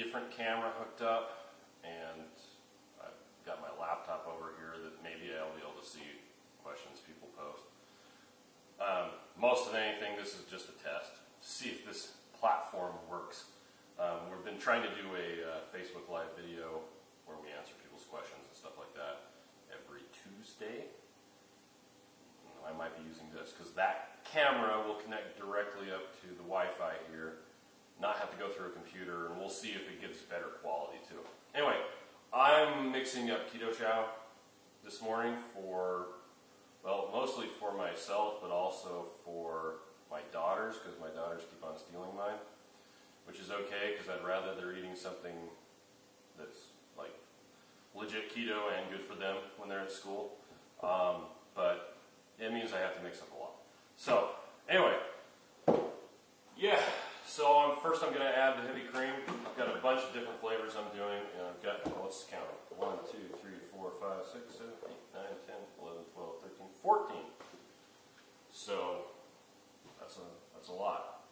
different camera hooked up, and I've got my laptop over here that maybe I'll be able to see questions people post. Most of anything, this is just a test to see if this platform works. We've been trying to do a Facebook Live video where we answer people's questions and stuff like that every Tuesday. I might be using this because that camera will connect directly up to the Wi-Fi here, not have to go through a computer, and we'll see if it gives better quality too. Anyway, I'm mixing up Keto Chow this morning for, well, mostly for myself, but also for my daughters, because my daughters keep on stealing mine, which is okay, because I'd rather they're eating something that's like legit keto and good for them when they're at school. But it means I have to mix up a lot. So, anyway, yeah, so first I'm going to add the heavy cream. I've got a bunch of different flavors I'm doing, and I've got, well, let's count them. 1, 2, 3, 4, 5, 6, 7, 8, 9, 10, 11, 12, 13, 14. So, that's a lot.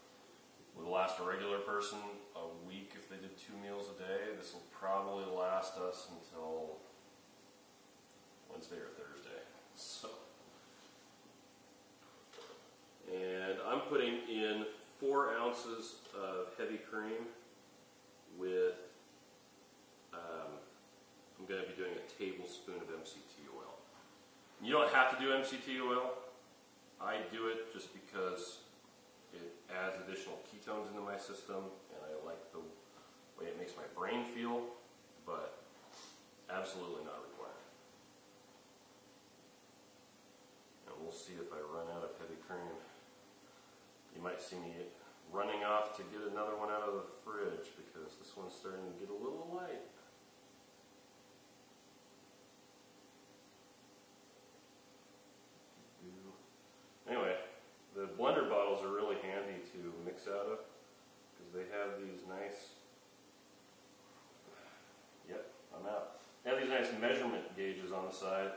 Would last a regular person a week if they did 2 meals a day. This will probably last us until Wednesday or Thursday. So, and I'm putting in 4 ounces of heavy cream with, I'm going to be doing a tablespoon of MCT oil. You don't have to do MCT oil. I do it just because it adds additional ketones into my system, and I like the way it makes my brain feel, but absolutely not required. And we'll see if I run out of heavy cream. You might see me running off to get another one out of the fridge because this one's starting to get a little light. Anyway, the blender bottles are really handy to mix out of because they have these nice, yep, I'm out. They have these nice measurement gauges on the side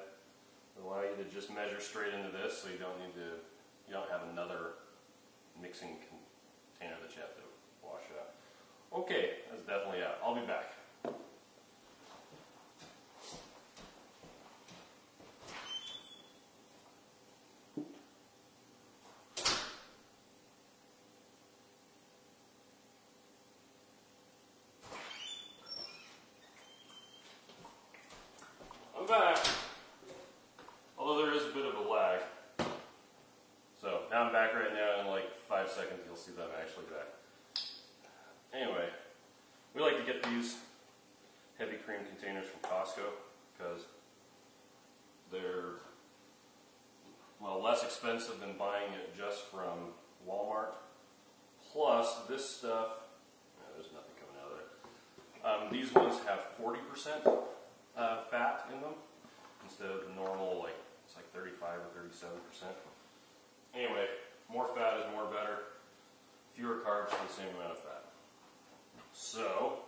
that allow you to just measure straight into this, so you don't have another mixing container that you have to wash out. Okay, that's definitely out. I'll be back. I'm back. Although there is a bit of a lag. So now I'm back right now. In like 5 seconds you'll see that I'm actually back. Anyway, we like to get these heavy cream containers from Costco because they're, well, less expensive than buying it just from Walmart. Plus this stuff, there's nothing coming out of there. These ones have 40% fat in them instead of the normal, like, it's like 35 or 37%. Anyway, more fat is more better. Fewer carbs for the same amount of fat. So,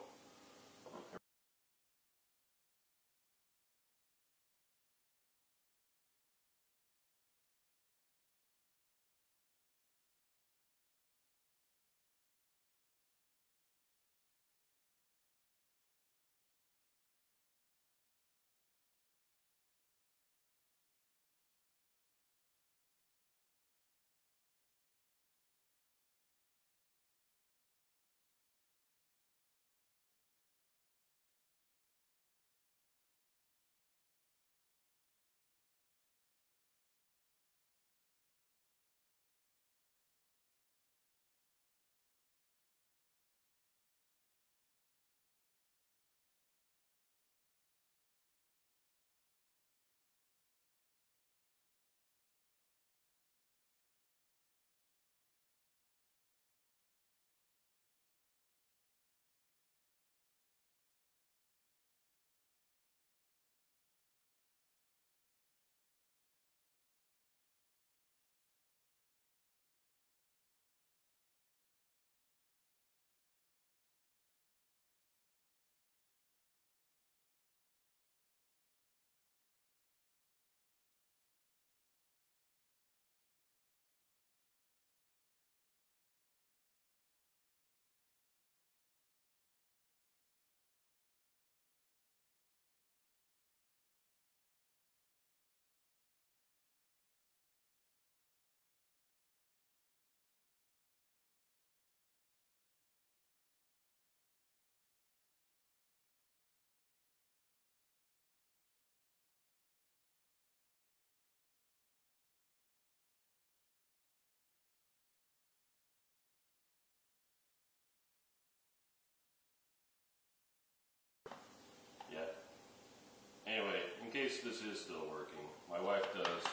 case this is still working, my wife does,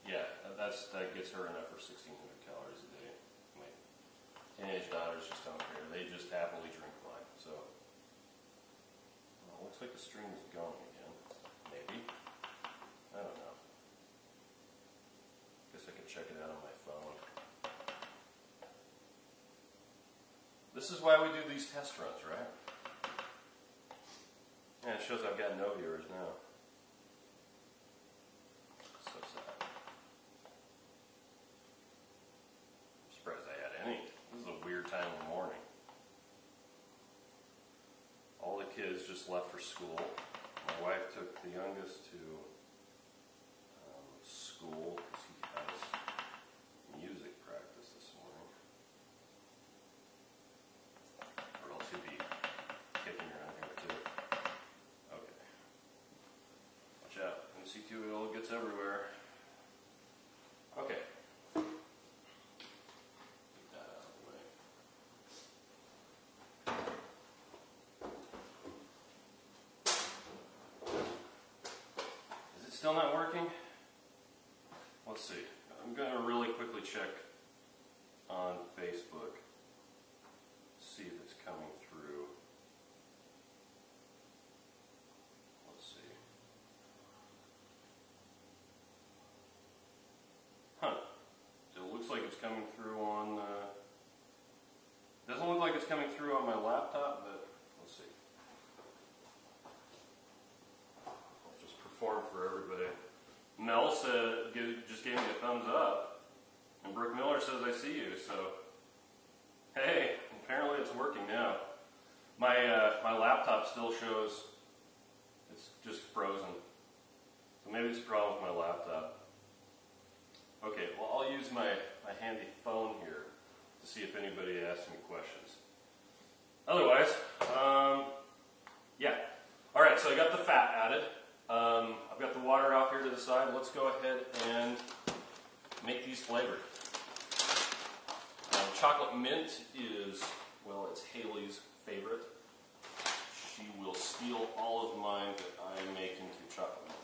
yeah, that gets her enough for 1,600 calories a day. My teenage daughters just don't care. They just happily drink wine. So, well, looks like the stream is going again. Maybe. I don't know. Guess I can check it out on my phone. This is why we do these test runs, right? Yeah, it shows I've got no viewers now. So sad. I'm surprised I had any. This is a weird time in the morning. All the kids just left for school. My wife took the youngest to school because he has music practice this morning. Or else he'd be kicking around here too. Okay. Watch out. MC2 gets everywhere. Okay. Get that out of the way. Is it still not working? Let's see. I'm going to really quickly check on Facebook. See if it's coming through. Let's see. Huh. It looks like it's coming through on... doesn't look like it's coming through on my laptop, but let's see. I'll just perform for everybody. Mel said, just gave me a thumbs up, and Brooke Miller says I see you, so hey, apparently it's working now. My laptop still shows it's just frozen, so maybe it's a problem with my laptop. Okay, well I'll use my handy phone here to see if anybody asks me questions. Otherwise, yeah. All right, so I got the fat added. I've got the water off here to the side. Let's go ahead and make these flavored. Chocolate mint is, well, it's Haley's favorite. She will steal all of mine that I make into chocolate mint.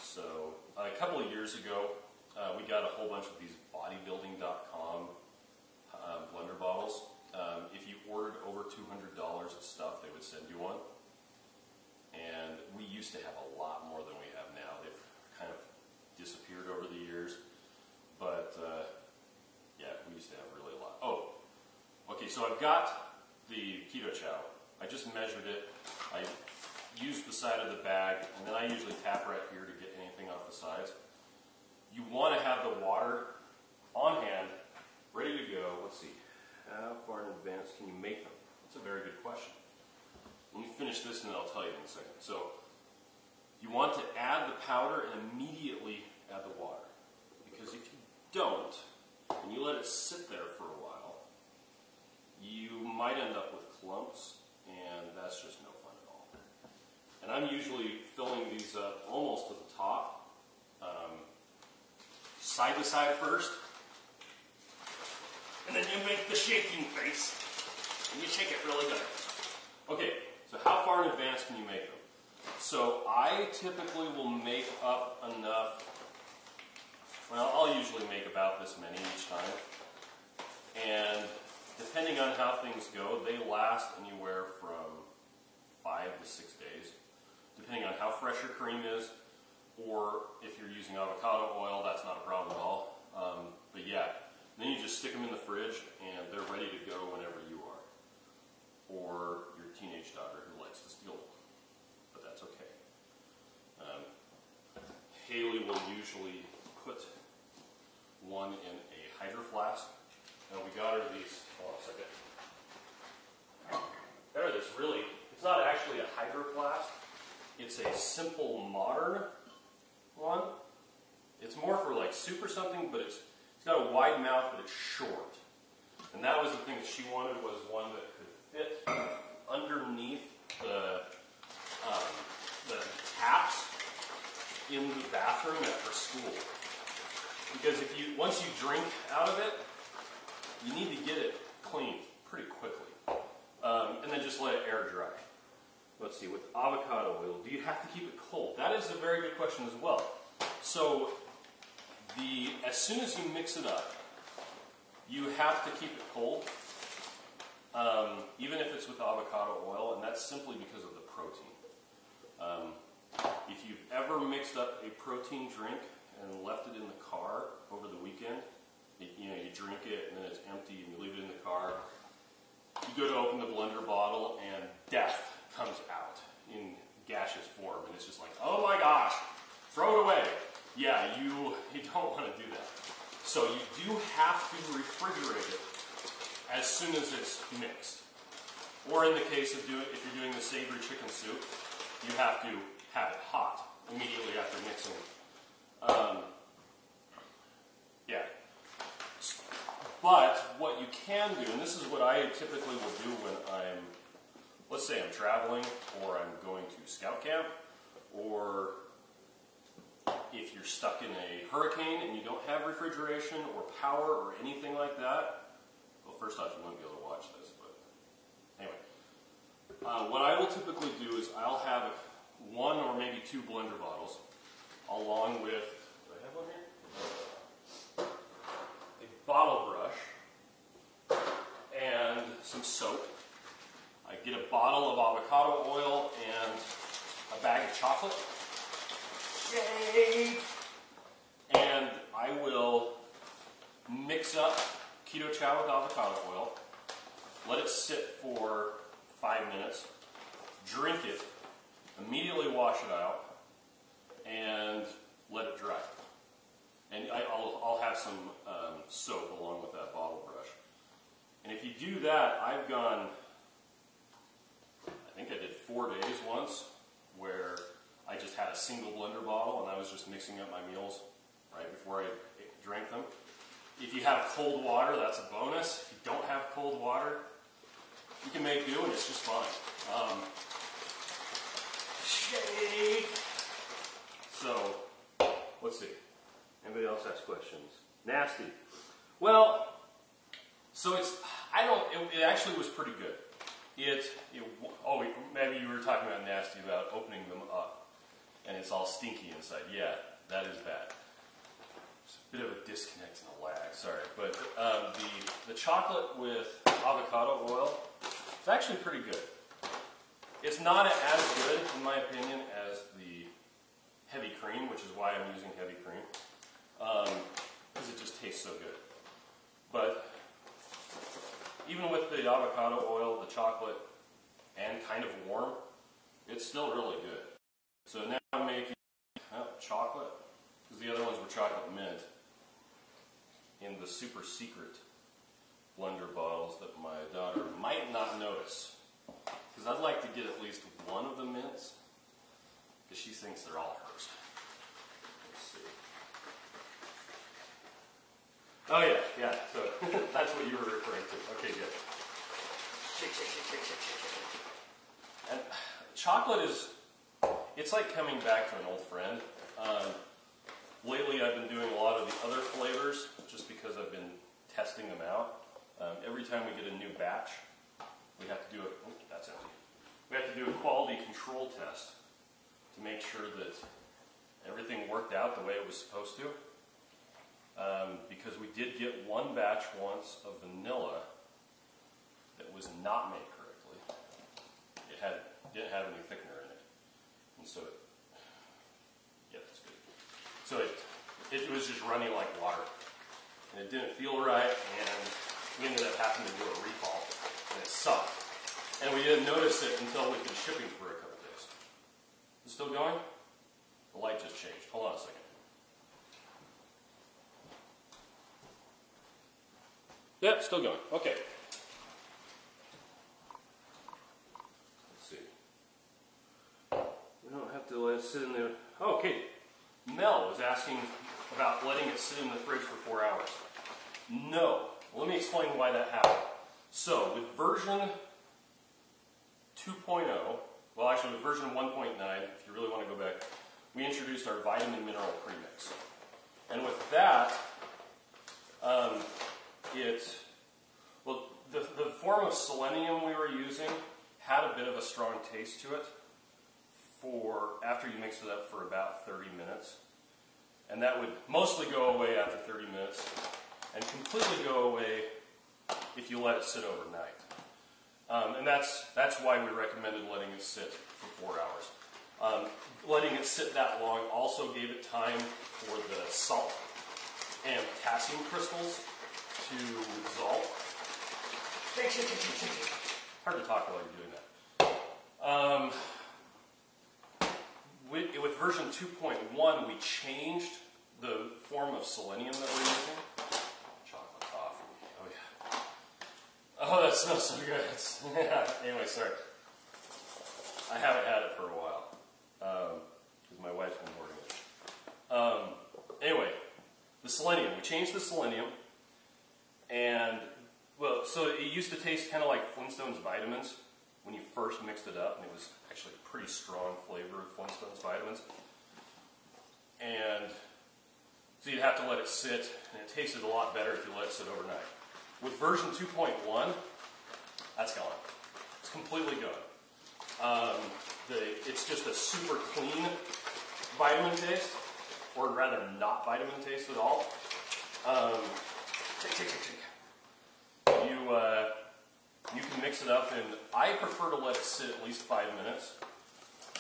So a couple of years ago, we got a whole bunch of these bodybuilding.com blender bottles. If you ordered over $200 of stuff, they would send you one. And we used to have a lot more than we have now. They've kind of disappeared over the years. But, yeah, we used to have really a lot. Oh, okay, so I've got the Keto Chow. I just measured it. I used the side of the bag, and then I usually tap right here to get anything off the sides. You want to have the water on hand, ready to go. Let's see. How far in advance can you make them? That's a very good question. Let me finish this and then I'll tell you in a second. So, you want to add the powder and immediately add the water. Because if you don't, and you let it sit there for a while, you might end up with clumps, and that's just no fun at all. And I'm usually filling these up almost to the top, side to side first, and then you make the shaking face, and you shake it really good. Okay. So how far in advance can you make them? So I typically will make up enough, well, I'll usually make about this many each time. And depending on how things go, they last anywhere from 5 to 6 days, depending on how fresh your cream is, or if you're using avocado oil, that's not a problem at all. But yeah, then you just stick them in the fridge and they're ready to go whenever you are. Or your teenage daughter who likes to steal them, but that's okay. Haley will usually put one in a hydro flask. Now we got her these, hold on a second. Got her this really, it's not actually a hydro flask, it's a simple modern one. It's more for like soup or something, but it's got a wide mouth, but it's short. And that was the thing that she wanted, was one that could fit underneath the taps in the bathroom at her school. Because if you, once you drink out of it, you need to get it cleaned pretty quickly. And then just let it air dry. let's see, with avocado oil, do you have to keep it cold? That is a very good question as well. So, as soon as you mix it up, you have to keep it cold, even if it's with avocado oil, and that's simply because of the protein. If you've ever mixed up a protein drink and left it in the car over the weekend, you drink it and then it's empty and you leave it in the car, you go to open the blender bottle and death comes out in gaseous form, and it's just like, oh my gosh, throw it away. Yeah, you don't want to do that. So you do have to refrigerate it as soon as it's mixed. Or in the case of if you're doing the savory chicken soup, you have to have it hot immediately after mixing. Yeah. But what you can do, and this is what I typically will do when let's say I'm traveling, or I'm going to scout camp, or if you're stuck in a hurricane and you don't have refrigeration or power or anything like that. Well, first off, you wouldn't be able to watch this, but anyway. What I will typically do is I'll have 1 or maybe 2 blender bottles, along with, do I have one here? A bottle brush and some soap. I get a bottle of avocado oil and a bag of chocolate. Yay! And I will mix up Keto Chow with avocado oil, let it sit for 5 minutes, drink it, immediately wash it out, and let it dry. And I'll have some soap along with that bottle brush. And if you do that, I've gone, I think I did 4 days once, where I just had a single blender bottle and I was just mixing up my meals right before I drank them. If you have cold water, that's a bonus. If you don't have cold water, you can make do and it's just fine. Shake! So, let's see. Anybody else has questions? Nasty. Well, so it actually was pretty good. Maybe you were talking about nasty, about opening them up, and it's all stinky inside. Yeah, that is bad. There's a bit of a disconnect and a lag, sorry. But the chocolate with avocado oil, it's actually pretty good. It's not as good, in my opinion, as the heavy cream, which is why I'm using heavy cream, because it just tastes so good. But even with the avocado oil, the chocolate, and kind of warm, it's still really good. So now I'm making chocolate, because the other ones were chocolate mint, in the super secret blender bottles that my daughter might not notice. Because I'd like to get at least one of the mints, because she thinks they're all hers. Let's see. Oh yeah, so that's what you were referring to. Okay, good. Shake, shake, shake, shake, shake, shake, shake. And chocolate it's like coming back to an old friend. Lately I've been doing a lot of the other flavors, just because I've been testing them out. Every time we get a new batch, we have to do that's empty. We have to do a quality control test to make sure that everything worked out the way it was supposed to. Because we did get one batch once of vanilla that was not made correctly. It didn't have any thickener in it. And so yeah, that's good. So it was just running like water. And it didn't feel right, and we ended up having to do a recall, and it sucked. And we didn't notice it until we'd been shipping for a couple days. Is it still going? The light just changed. Hold on a second. Yeah, still going. Okay. Let's see. We don't have to let it sit in there. Oh, okay. Mel was asking about letting it sit in the fridge for 4 hours. No. Let me explain why that happened. So, with version 2.0, well actually with version 1.9, if you really want to go back, we introduced our vitamin mineral premix. And with that, the form of selenium we were using had a bit of a strong taste to it for after you mix it up for about 30 minutes. And that would mostly go away after 30 minutes and completely go away if you let it sit overnight. And that's why we recommended letting it sit for 4 hours. Letting it sit that long also gave it time for the salt and potassium crystals to dissolve. Hard to talk while you're doing that. With version 2.1, we changed the form of selenium that we're using. Chocolate toffee. Oh yeah. Oh, that smells so good. Anyway, sorry. I haven't had it for a while because my wife's been hoarding it. Anyway, the selenium. We changed the selenium, and well, so it used to taste kind of like Flintstones vitamins when you first mixed it up, and it was actually a pretty strong flavor of Flintstones vitamins. And so you'd have to let it sit, and it tasted a lot better if you let it sit overnight. With version 2.1, that's gone. It's completely gone. It's just a super clean vitamin taste, or rather not vitamin taste at all. You can mix it up, and I prefer to let it sit at least 5 minutes.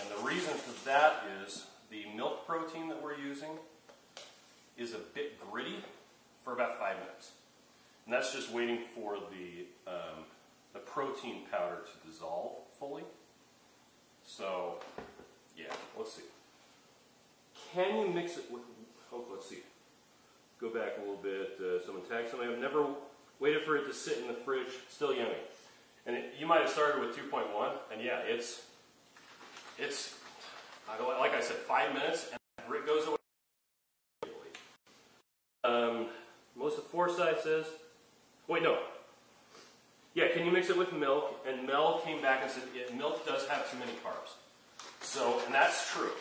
And the reason for that is the milk protein that we're using is a bit gritty for about 5 minutes. And that's just waiting for the protein powder to dissolve fully. So, yeah, let's see. Can you mix it with, oh, let's see. Go back a little bit. Someone tagged something. I've never waited for it to sit in the fridge. Still yummy. And you might have started with 2.1, and yeah, it's like I said, 5 minutes, and the grit goes away. Most of Foresight says, wait, no. Yeah, can you mix it with milk? And Mel came back and said, yeah, milk does have too many carbs. So, and that's true.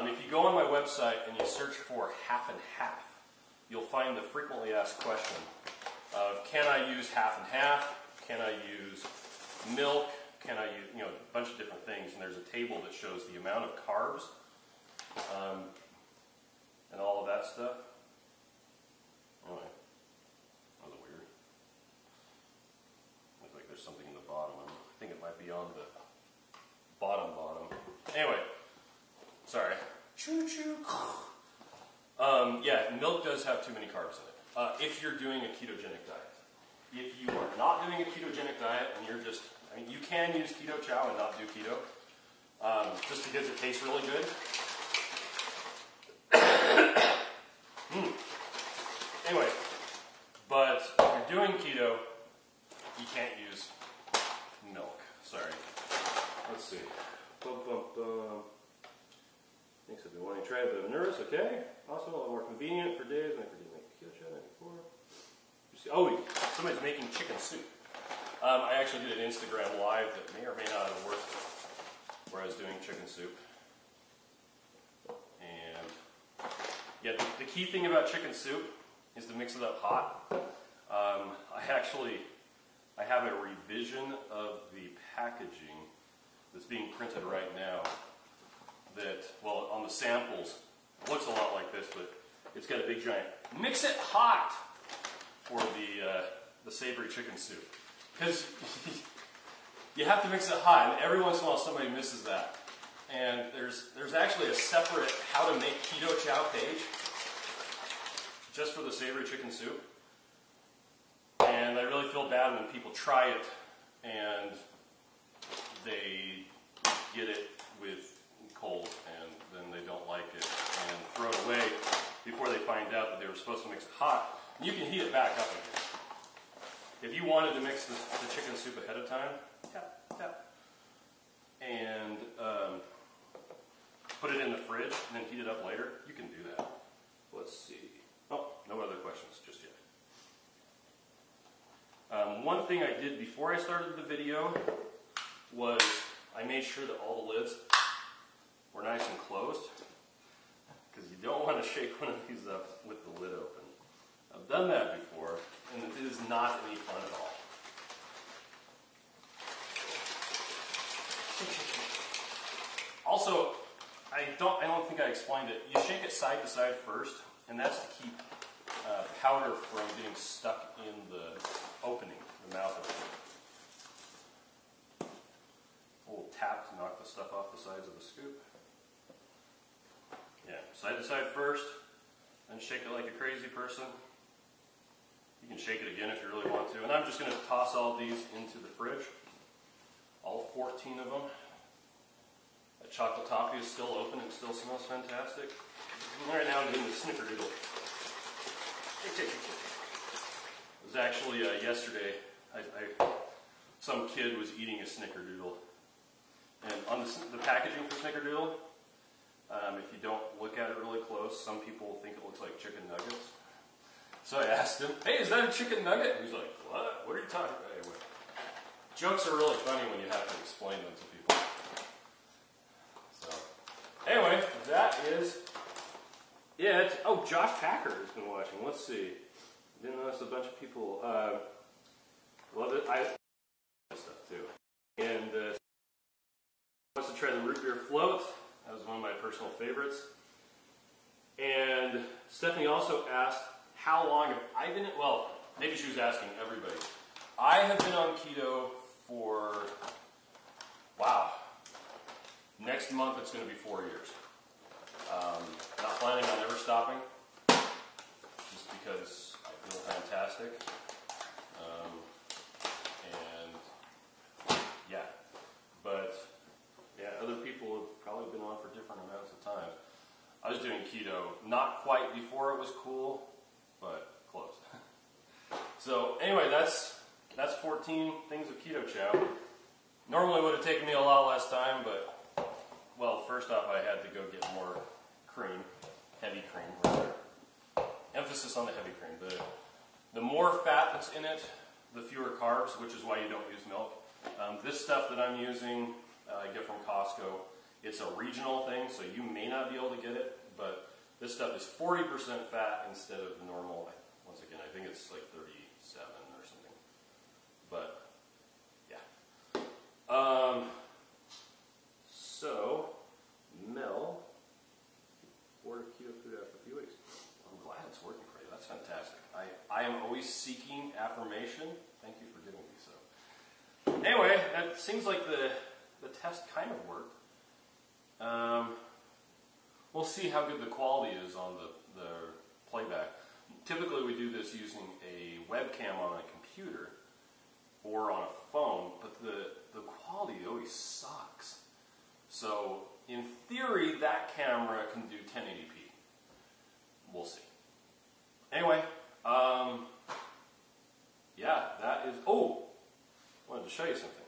If you go on my website and you search for half and half, you'll find the frequently asked question of, can I use half and half? Can I use milk? Can I use, a bunch of different things. And there's a table that shows the amount of carbs and all of that stuff. Anyway, that was weird. Looks like there's something in the bottom. I think it might be on the bottom. Anyway, sorry. Choo-choo. Yeah, milk does have too many carbs in it. If you're doing a ketogenic diet. If you are not doing a ketogenic diet and you're just, you can use Keto Chow and not do keto, just because it tastes really good. Anyway, but if you're doing keto, you can't use milk. Sorry. Let's see. Thanks, I've been wanting to try it, but I'm nervous. Okay. Also, a lot more convenient for days. I didn't make Keto Chow before. Oh, somebody's making chicken soup. I actually did an Instagram live that may or may not have worked, where I was doing chicken soup. And yeah, the key thing about chicken soup is to mix it up hot. I have a revision of the packaging that's being printed right now that, well, on the samples, it looks a lot like this, but it's got a big giant, mix it hot for the savory chicken soup. Because you have to mix it hot, and every once in a while somebody misses that. And there's actually a separate how to make Keto Chow page just for the savory chicken soup. And I really feel bad when people try it and they get it with cold and then they don't like it and throw it away before they find out that they were supposed to mix it hot. And you can heat it back up again. If you wanted to mix the chicken soup ahead of time, tap, tap, and put it in the fridge and then heat it up later, you can do that. Let's see. Oh, no other questions just yet. One thing I did before I started the video was I made sure that all the lids were nice and closed, because you don't want to shake one of these up with the lid open. I've done that before, and it is not any fun at all. Also, I don't think I explained it. You shake it side to side first, and that's to keep powder from getting stuck in the opening, the mouth opening. A little tap to knock the stuff off the sides of the scoop. Yeah, side to side first, then shake it like a crazy person. You can shake it again if you really want to. And I'm just going to toss all these into the fridge. All 14 of them. That chocolate toffee is still open and still smells fantastic. And right now I'm doing the snickerdoodle. It was actually yesterday, some kid was eating a snickerdoodle. And on the packaging for snickerdoodle, if you don't look at it really close, some people think it looks like chicken nuggets. So I asked him, hey, is that a chicken nugget? And he's like, what? What are you talking about? Anyway, jokes are really funny when you have to explain them to people. So, anyway, that is it. Oh, Josh Packer has been watching. Let's see. Didn't notice a bunch of people. Love it. I stuff too. And wants to try the root beer float. That was one of my personal favorites. And Stephanie also asked, how long have I been, well, maybe she was asking everybody. I have been on keto for, wow, next month it's going to be 4 years. Not planning on ever stopping, just because I feel fantastic. And yeah, but yeah, other people have probably been on for different amounts of time. I was doing keto not quite before it was cool, but close. So anyway, that's 14 things of Keto Chow. Normally would have taken me a lot less time, but well, first off I had to go get more cream, heavy cream rather. Emphasis on the heavy cream. The more fat that's in it, the fewer carbs, which is why you don't use milk. This stuff that I'm using, I get from Costco. It's a regional thing, so you may not be able to get it, but this stuff is 40% fat instead of normal. Once again, I think it's like 37 or something. But, yeah. So, Mel ordered keto food after a few weeks. I'm glad it's working for you. That's fantastic. I am always seeking affirmation. Thank you for giving me so. Anyway, that seems like the test kind of worked. We'll see how good the quality is on the playback. Typically we do this using a webcam on a computer or on a phone, but the quality always sucks. So in theory that camera can do 1080p. We'll see. Anyway, yeah, that is, oh, I wanted to show you something.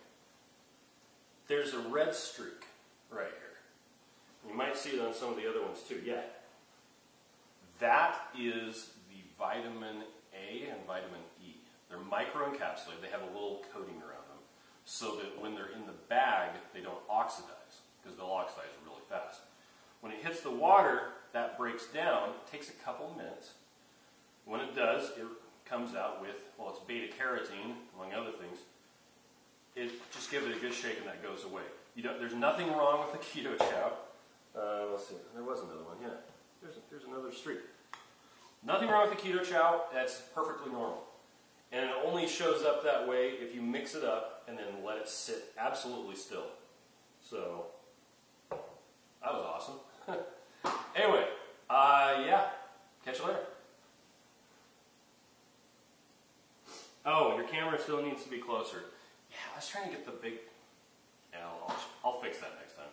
There's a red streak right here. You might see it on some of the other ones too. Yeah. That is the vitamin A and vitamin E. They're microencapsulated. They have a little coating around them so that when they're in the bag, they don't oxidize because they'll oxidize really fast. When it hits the water, that breaks down. It takes a couple of minutes. When it does, it comes out with, well, it's beta-carotene, among other things. Just give it a good shake and that goes away. There's nothing wrong with the Keto Chow. Let's see, there was another one, yeah. There's another streak. Nothing wrong with the Keto Chow, that's perfectly normal. And it only shows up that way if you mix it up and then let it sit absolutely still. So, that was awesome. Anyway, yeah, catch you later. Oh, your camera still needs to be closer. Yeah, I was trying to get the big, yeah, I'll fix that next time.